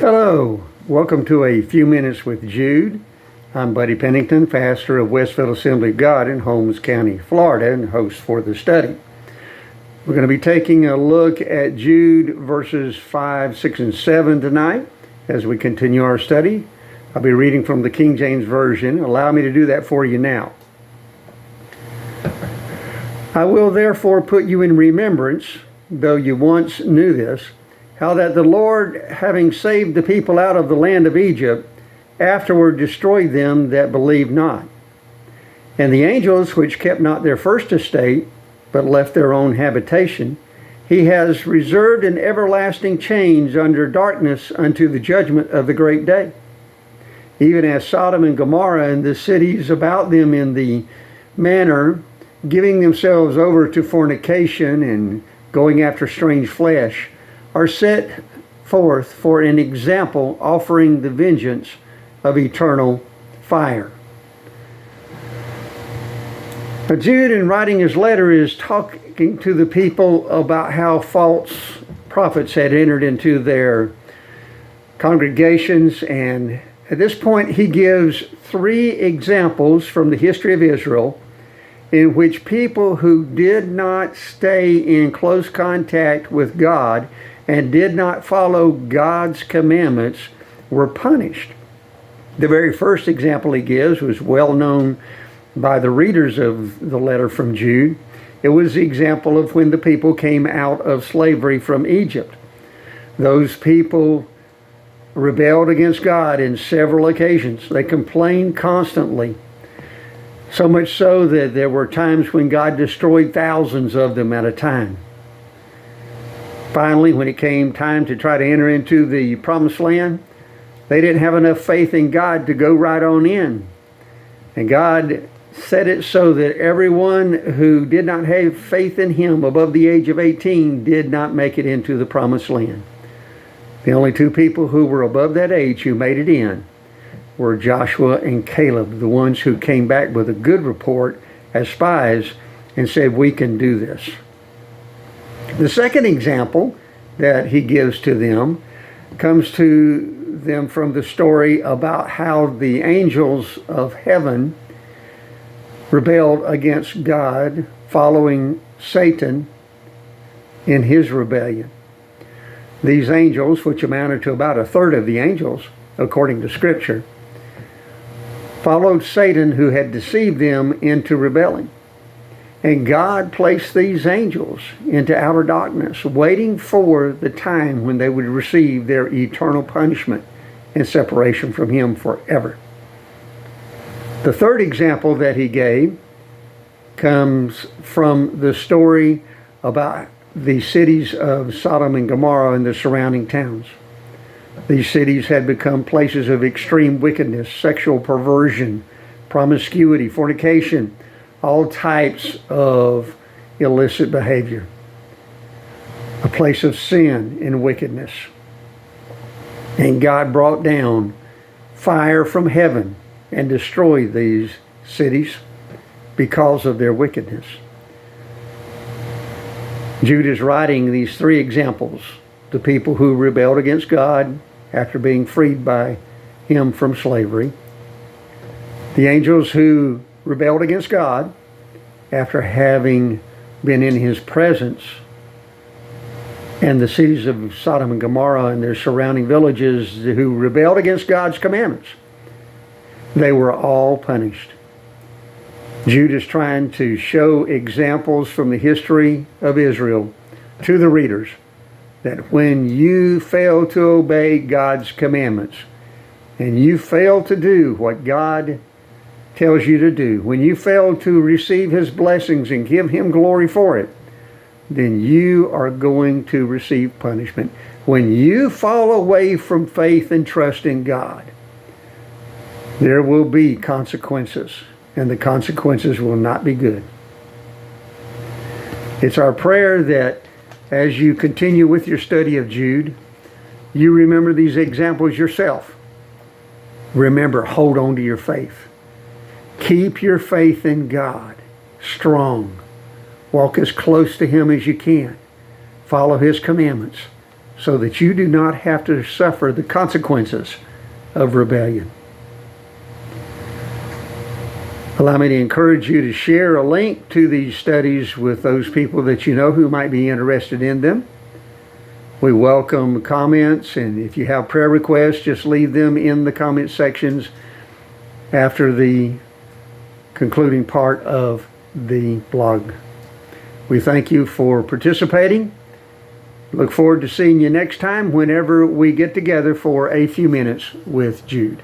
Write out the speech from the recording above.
Hello, welcome to A Few Minutes with Jude. I'm Buddy Pennington, pastor of Westfield Assembly of God in Holmes County, Florida, and host for the study. We're going to be taking a look at Jude verses 5, 6, and 7 tonight as we continue our study. I'll be reading from the King James Version. Allow me to do that for you now. I will therefore put you in remembrance, though you once knew this, how that the Lord, having saved the people out of the land of Egypt, afterward destroyed them that believed not. And the angels which kept not their first estate, but left their own habitation, he has reserved in everlasting chains under darkness unto the judgment of the great day. Even as Sodom and Gomorrah and the cities about them in the manner, giving themselves over to fornication and going after strange flesh, are set forth for an example, offering the vengeance of eternal fire. Now, Jude, in writing his letter, is talking to the people about how false prophets had entered into their congregations, and at this point he gives three examples from the history of Israel in which people who did not stay in close contact with God and did not follow God's commandments were punished. The very first example he gives was well known by the readers of the letter from Jude. It was the example of when the people came out of slavery from Egypt. Those people rebelled against God in several occasions. They complained constantly, so much so that there were times when God destroyed thousands of them at a time. Finally, when it came time to try to enter into the promised land, they didn't have enough faith in God to go right on in. And God set it so that everyone who did not have faith in Him above the age of 18 did not make it into the promised land. The only two people who were above that age who made it in were Joshua and Caleb, the ones who came back with a good report as spies and said, "We can do this." The second example that he gives to them comes to them from the story about how the angels of heaven rebelled against God, following Satan in his rebellion. These angels, which amounted to about a third of the angels, according to Scripture, followed Satan, who had deceived them into rebelling. And God placed these angels into outer darkness, waiting for the time when they would receive their eternal punishment and separation from Him forever. The third example that he gave comes from the story about the cities of Sodom and Gomorrah and the surrounding towns. These cities had become places of extreme wickedness, sexual perversion, promiscuity, fornication, all types of illicit behavior. A place of sin and wickedness. And God brought down fire from heaven and destroyed these cities because of their wickedness. Jude is writing these three examples: the people who rebelled against God after being freed by Him from slavery, the angels who rebelled against God after having been in His presence, and the cities of Sodom and Gomorrah and their surrounding villages who rebelled against God's commandments. They were all punished. Jude is trying to show examples from the history of Israel to the readers that when you fail to obey God's commandments and you fail to do what God tells you to do, when you fail to receive His blessings and give Him glory for it, then you are going to receive punishment. When you fall away from faith and trust in God, there will be consequences, and the consequences will not be good. It's our prayer that as you continue with your study of Jude, you remember these examples yourself. Remember, hold on to your faith. Keep your faith in God strong. Walk as close to Him as you can. Follow His commandments so that you do not have to suffer the consequences of rebellion. Allow me to encourage you to share a link to these studies with those people that you know who might be interested in them. We welcome comments, and if you have prayer requests, just leave them in the comment sections after the concluding part of the blog. We thank you for participating. Look forward to seeing you next time whenever we get together for a few minutes with Jude.